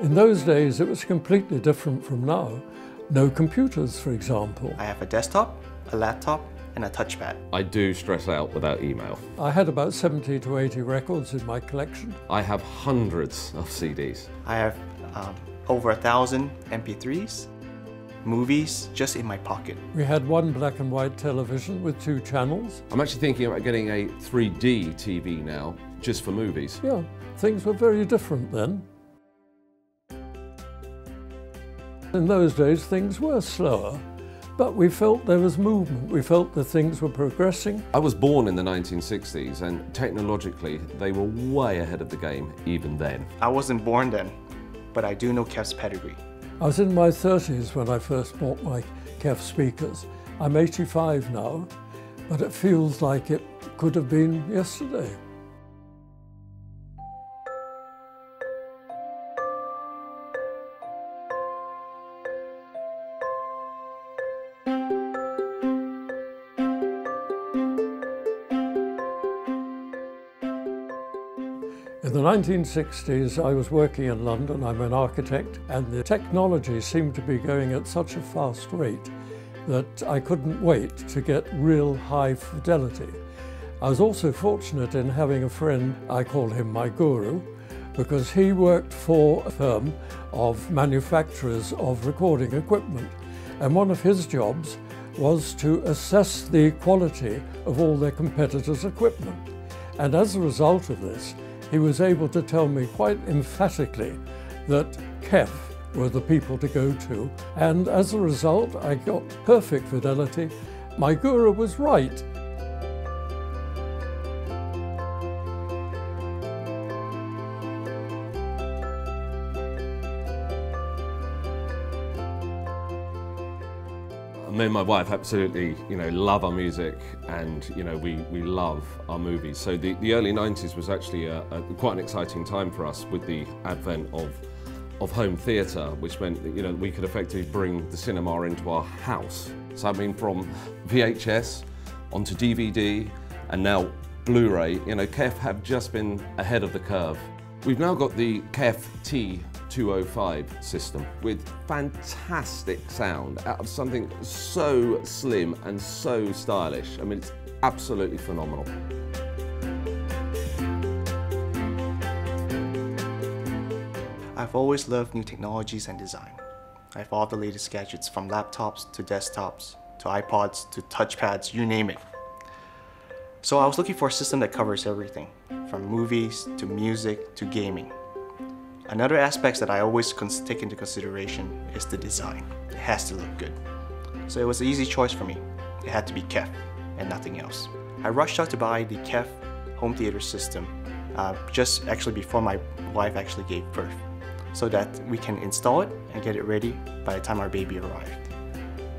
In those days, it was completely different from now. No computers, for example. I have a desktop, a laptop, and a touchpad. I do stress out without email. I had about 70 to 80 records in my collection. I have hundreds of CDs. I have over 1,000 MP3s, movies just in my pocket. We had one black and white television with 2 channels. I'm actually thinking about getting a 3D TV now, just for movies. Yeah, things were very different then. In those days, things were slower, but we felt there was movement. We felt that things were progressing. I was born in the 1960s, and technologically, they were way ahead of the game even then. I wasn't born then, but I do know KEF's pedigree. I was in my 30s when I first bought my KEF speakers. I'm 85 now, but it feels like it could have been yesterday. In the 1960s, I was working in London. I'm an architect, and the technology seemed to be going at such a fast rate that I couldn't wait to get real high fidelity. I was also fortunate in having a friend, I call him my guru, because he worked for a firm of manufacturers of recording equipment. And one of his jobs was to assess the quality of all their competitors' equipment. And as a result of this, he was able to tell me quite emphatically that KEF were the people to go to, and as a result I got perfect fidelity. My guru was right. Me and my wife absolutely, love our music, and we love our movies. So the early 90s was actually quite an exciting time for us with the advent of home theatre, which meant that we could effectively bring the cinema into our house. So I mean, from VHS onto DVD and now Blu-ray, KEF have just been ahead of the curve. We've now got the KEF T205 system with fantastic sound out of something so slim and so stylish. I mean, it's absolutely phenomenal. I've always loved new technologies and design. I have all the latest gadgets, from laptops to desktops to iPods to touchpads, you name it. So I was looking for a system that covers everything, from movies to music to gaming. Another aspect that I always take into consideration is the design. It has to look good. So it was an easy choice for me. It had to be KEF and nothing else. I rushed out to buy the KEF home theater system just actually before my wife actually gave birth, so that we can install it and get it ready by the time our baby arrived.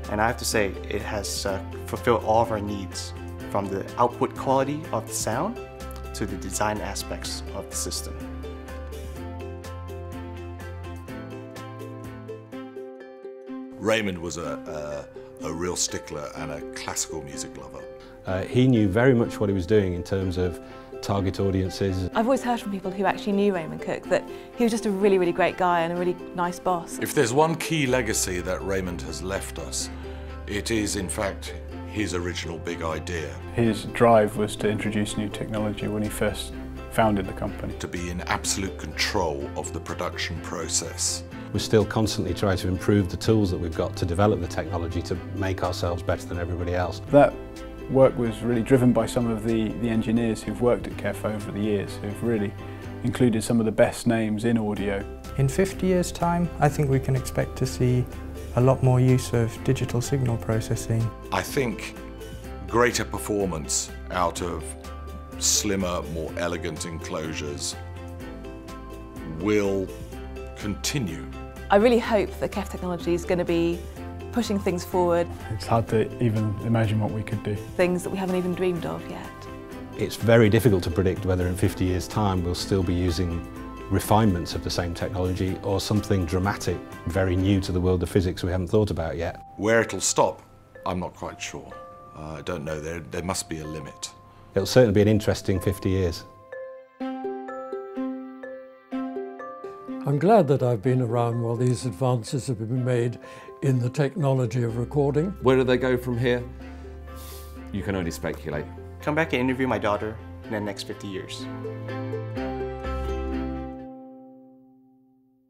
And I have to say, it has fulfilled all of our needs, from the output quality of the sound to the design aspects of the system. Raymond was a real stickler and a classical music lover. He knew very much what he was doing in terms of target audiences. I've always heard from people who actually knew Raymond Cook that he was just a really, really great guy and a really nice boss. If there's one key legacy that Raymond has left us, it is in fact his original big idea. His drive was to introduce new technology when he first founded the company. To be in absolute control of the production process. We're still constantly trying to improve the tools that we've got to develop the technology to make ourselves better than everybody else. That work was really driven by some of the engineers who've worked at KEF over the years, who've really included some of the best names in audio. In 50 years' time, I think we can expect to see a lot more use of digital signal processing. I think greater performance out of slimmer, more elegant enclosures will continue. I really hope that KEF technology is going to be pushing things forward. It's hard to even imagine what we could do. Things that we haven't even dreamed of yet. It's very difficult to predict whether in 50 years' time we'll still be using refinements of the same technology or something dramatic, very new to the world of physics we haven't thought about yet. Where it'll stop, I'm not quite sure. I don't know, there must be a limit. It'll certainly be an interesting 50 years. I'm glad that I've been around while these advances have been made in the technology of recording. Where do they go from here? You can only speculate. Come back and interview my daughter in the next 50 years.